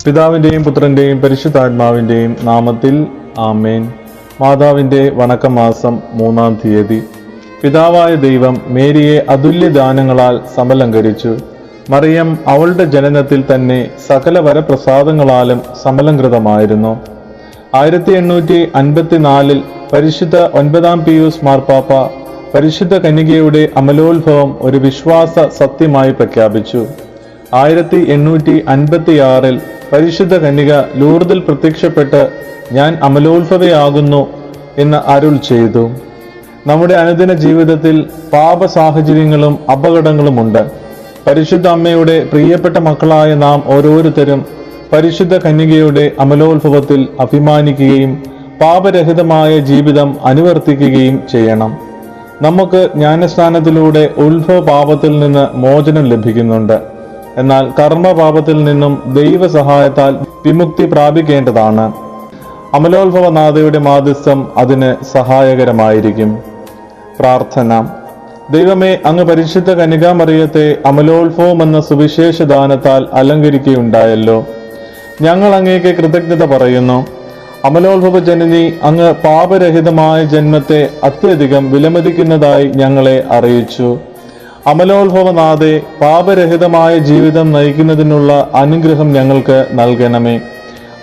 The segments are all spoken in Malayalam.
പിതാവിൻ്റെയും പുത്രൻ്റെയും പരിശുദ്ധാത്മാവിൻ്റെയും നാമത്തിൽ ആമേൻ. മാതാവിൻ്റെ വണക്കമാസം 3-ാം തീയതി. പിതാവായ ദൈവം മേരിയെ അതുല്യ ദാനങ്ങളാൽ സമലങ്കരിച്ചു. മറിയം അവളുടെ ജനനത്തിൽ തന്നെ സകല വരപ്രസാദങ്ങളാലും സമലംകൃതമായിരുന്നു. 1854 പരിശുദ്ധ 9-ാം പിയൂസ് മാർപ്പാപ്പ പരിശുദ്ധ കന്യകയുടെ അമലോത്ഭവം ഒരു വിശ്വാസ സത്യമായി പ്രഖ്യാപിച്ചു. 1856 പരിശുദ്ധ കന്യക ലൂർദിൽ പ്രത്യക്ഷപ്പെട്ട് ഞാൻ അമലോത്ഭവയാകുന്നു എന്ന് അരുൾ ചെയ്തു. നമ്മുടെ അനുദിന ജീവിതത്തിൽ പാപ സാഹചര്യങ്ങളും അപകടങ്ങളുമുണ്ട്. പരിശുദ്ധ അമ്മയുടെ പ്രിയപ്പെട്ട മക്കളായ നാം ഓരോരുത്തരും പരിശുദ്ധ കന്യകയുടെ അമലോത്ഭവത്തിൽ അഭിമാനിക്കുകയും പാപരഹിതമായ ജീവിതം അനുവർത്തിക്കുകയും ചെയ്യണം. നമുക്ക് ജ്ഞാനസ്നാനത്തിലൂടെ ഉത്ഭവ പാപത്തിൽ നിന്ന് മോചനം ലഭിക്കുന്നുണ്ട്. എന്നാൽ കർമ്മപാപത്തിൽ നിന്നും ദൈവസഹായത്താൽ വിമുക്തി പ്രാപിക്കേണ്ടതാണ്. അമലോത്ഭവനാഥയുടെ മാധ്യസ്ഥം അതിന് സഹായകരമായിരിക്കും. പ്രാർത്ഥന. ദൈവമേ, അങ്ങ് പരിശുദ്ധ കന്യകാമറിയത്തെ അമലോത്ഭവം എന്ന സുവിശേഷ ദാനത്താൽ അലങ്കരിക്കുകയുണ്ടായല്ലോ. ഞങ്ങൾ അങ്ങേക്ക് കൃതജ്ഞത പറയുന്നു. അമലോത്ഭവ ജനനി, അങ്ങ് പാപരഹിതമായ ജന്മത്തെ അത്യധികം വിലമതിക്കുന്നതായി ഞങ്ങളെ അറിയിച്ചു. അമലോത്ഭവനാഥേ, പാപരഹിതമായ ജീവിതം നയിക്കുന്നതിനുള്ള അനുഗ്രഹം ഞങ്ങൾക്ക് നൽകണമേ.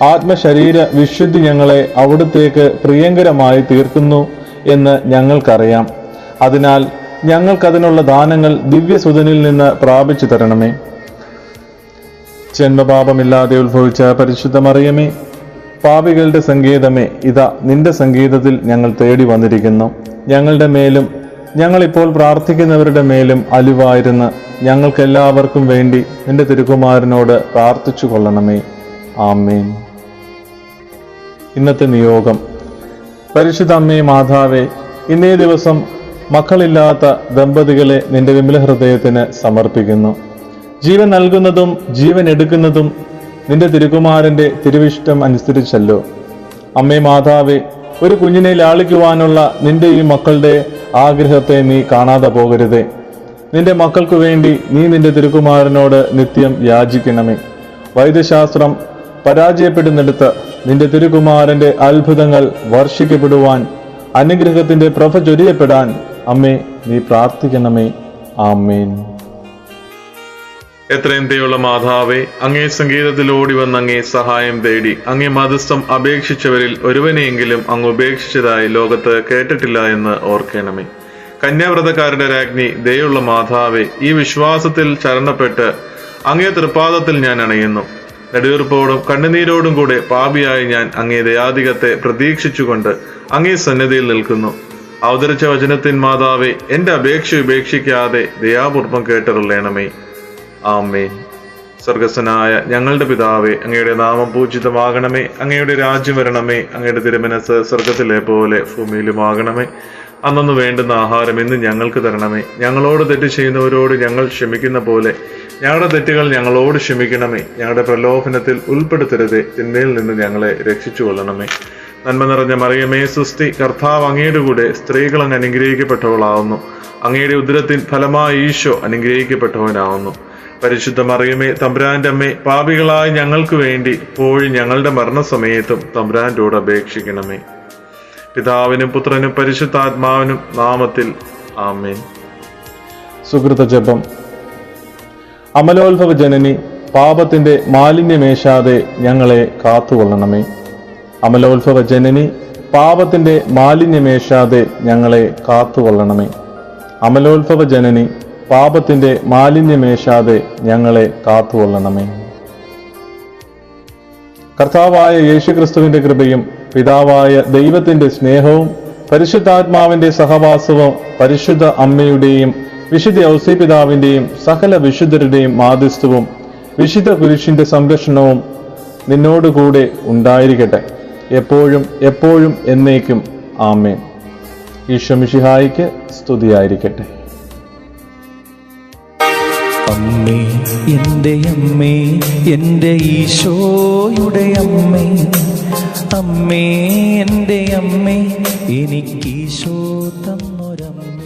ആത്മശരീര വിശുദ്ധി ഞങ്ങളെ അവിടുത്തേക്ക് പ്രിയങ്കരമായി തീർക്കുന്നു എന്ന് ഞങ്ങൾക്കറിയാം. അതിനാൽ ഞങ്ങൾക്കതിനുള്ള ദാനങ്ങൾ ദിവ്യസുതനിൽ നിന്ന് പ്രാപിച്ചു തരണമേ. ജന്മപാപമില്ലാതെ ഉത്ഭവിച്ച പരിശുദ്ധ മറിയമേ, പാപികളുടെ സങ്കേതമേ, ഇതാ നിന്റെ സങ്കേതത്തിൽ ഞങ്ങൾ തേടി വന്നിരിക്കുന്നു. ഞങ്ങളുടെ മേലും ഞങ്ങളിപ്പോൾ പ്രാർത്ഥിക്കുന്നവരുടെ മേലും അലിവായിരുന്ന് ഞങ്ങൾക്കെല്ലാവർക്കും വേണ്ടി നിന്റെ തിരുക്കുമാരനോട് പ്രാർത്ഥിച്ചു കൊള്ളണമേ. ആമേൻ. ഇന്നത്തെ നിയോഗം. പരിശുദ്ധ അമ്മേ മാതാവേ, ഇന്നേ ദിവസം മക്കളില്ലാത്ത ദമ്പതികളെ നിന്റെ വിമല ഹൃദയത്തിന് സമർപ്പിക്കുന്നു. ജീവൻ നൽകുന്നതും ജീവൻ എടുക്കുന്നതും നിന്റെ തിരുക്കുമാരന്റെ തിരുവിഷ്ടം അനുസരിച്ചല്ലോ. അമ്മേ മാതാവേ, ഒരു കുഞ്ഞിനെ ലാളിക്കുവാനുള്ള നിന്റെ ഈ മക്കളുടെ ആഗ്രഹത്തെ നീ കാണാതെ പോകരുതേ. നിന്റെ മക്കൾക്കു വേണ്ടി നീ നിന്റെ തിരുക്കുമാരനോട് നിത്യം യാചിക്കണമേ. വൈദ്യശാസ്ത്രം പരാജയപ്പെടുന്നിടത്ത് നിന്റെ തിരുക്കുമാരന്റെ അത്ഭുതങ്ങൾ വർഷിക്കപ്പെടുവാൻ, അനുഗ്രഹത്തിന്റെ പ്രഭ ചൊരിയപ്പെടാൻ അമ്മേ നീ പ്രാർത്ഥിക്കണമേ. ആമേൻ. എത്രയും ദയുള്ള മാതാവേ, അങ്ങേ സംഗീതത്തിൽ ഓടി വന്ന് അങ്ങേ സഹായം തേടി അങ്ങേ മധ്യസ്ഥം അപേക്ഷിച്ചവരിൽ ഒരുവനെയെങ്കിലും അങ്ങ് ഉപേക്ഷിച്ചതായി ലോകത്ത് കേട്ടിട്ടില്ല എന്ന് ഓർക്കണമേ. കന്യാവ്രതക്കാരുടെ രാജ്ഞി ദയുള്ള മാതാവേ, ഈ വിശ്വാസത്തിൽ ചരണപ്പെട്ട് അങ്ങേ തൃപ്പാദത്തിൽ ഞാൻ അണയുന്നു. നെടുവീർപ്പോടും കണ്ണുനീരോടും കൂടെ പാപിയായി ഞാൻ അങ്ങേ ദയാധികത്തെ പ്രതീക്ഷിച്ചുകൊണ്ട് അങ്ങേ സന്നിധിയിൽ നിൽക്കുന്നു. അവതരിച്ച വചനത്തിൻ മാതാവേ, എന്റെ അപേക്ഷ ഉപേക്ഷിക്കാതെ ദയാപൂർവം കേട്ടറിയണമേ. ആമേൻ. സ്വർഗസ്വനായ ഞങ്ങളുടെ പിതാവേ, അങ്ങയുടെ നാമം പൂജിതമാകണമേ. അങ്ങയുടെ രാജ്യം വരണമേ. അങ്ങയുടെ തിരുമനസ് സ്വർഗത്തിലെ പോലെ ഭൂമിയിലുമാകണമേ. അന്നു വേണ്ടുന്ന ആഹാരം ഇന്ന് ഞങ്ങൾക്ക് തരണമേ. ഞങ്ങളോട് തെറ്റ് ചെയ്യുന്നവരോട് ഞങ്ങൾ ക്ഷമിക്കുന്ന പോലെ ഞങ്ങളുടെ തെറ്റുകൾ ഞങ്ങളോട് ക്ഷമിക്കണമേ. ഞങ്ങളുടെ പ്രലോഭനത്തിൽ ഉൾപ്പെടുത്തരുതേ. തിന്മയിൽ നിന്ന് ഞങ്ങളെ രക്ഷിച്ചു കൊള്ളണമേ. നന്മ നിറഞ്ഞ മറിയമേ സുസ്തി, കർത്താവ് അങ്ങയുടെ കൂടെ സ്ത്രീകൾ അങ്ങ് അനുഗ്രഹിക്കപ്പെട്ടവളാവുന്നു. അങ്ങയുടെ ഉദരത്തിൻ ഫലമായി ഈശോ അനുഗ്രഹിക്കപ്പെട്ടവനാവുന്നു. പരിശുദ്ധ മറിയമേ, തമ്പുരാന്റെ അമ്മേ, പാപികളായ ഞങ്ങൾക്ക് വേണ്ടി ഇപ്പോഴും ഞങ്ങളുടെ മരണസമയത്തും തമ്പുരാന്റോട് അപേക്ഷിക്കണമേ. പിതാവിനും പുത്രനും പരിശുദ്ധാത്മാവിനും നാമത്തിൽ ആമേൻ. സുകൃത ജപം. അമലോത്ഭവ ജനനി, പാപത്തിന്റെ മാലിന്യമേശാതെ ഞങ്ങളെ കാത്തുകൊള്ളണമേ. അമലോത്ഭവ ജനനി, പാപത്തിന്റെ മാലിന്യമേശാതെ ഞങ്ങളെ കാത്തുകൊള്ളണമേ. അമലോത്ഭവ ജനനി, പാപത്തിന്റെ മാലിന്യമേശാതെ ഞങ്ങളെ കാത്തുകൊള്ളണമേ. കർത്താവായ യേശുക്രിസ്തുവിന്റെ കൃപയും പിതാവായ ദൈവത്തിന്റെ സ്നേഹവും പരിശുദ്ധാത്മാവിന്റെ സഹവാസവും പരിശുദ്ധ അമ്മയുടെയും വിശുദ്ധ ഔസേപിതാവിന്റെയും സകല വിശുദ്ധരുടെയും മാധ്യസ്ഥവും വിശുദ്ധ കുരിശിന്റെ സംരക്ഷണവും നിന്നോടുകൂടെ ഉണ്ടായിരിക്കട്ടെ, എപ്പോഴും എപ്പോഴും എന്നേക്കും. ആമേൻ. ഈശോ മിശിഹായിക്ക് സ്തുതിയായിരിക്കട്ടെ. അമ്മേ, എൻ്റെ അമ്മേ, എൻ്റെ ഈശോയുടെ അമ്മേ, അമ്മേ എൻ്റെ അമ്മേ, എനിക്ക് ഈശോ തന്നൊരമ്മേ.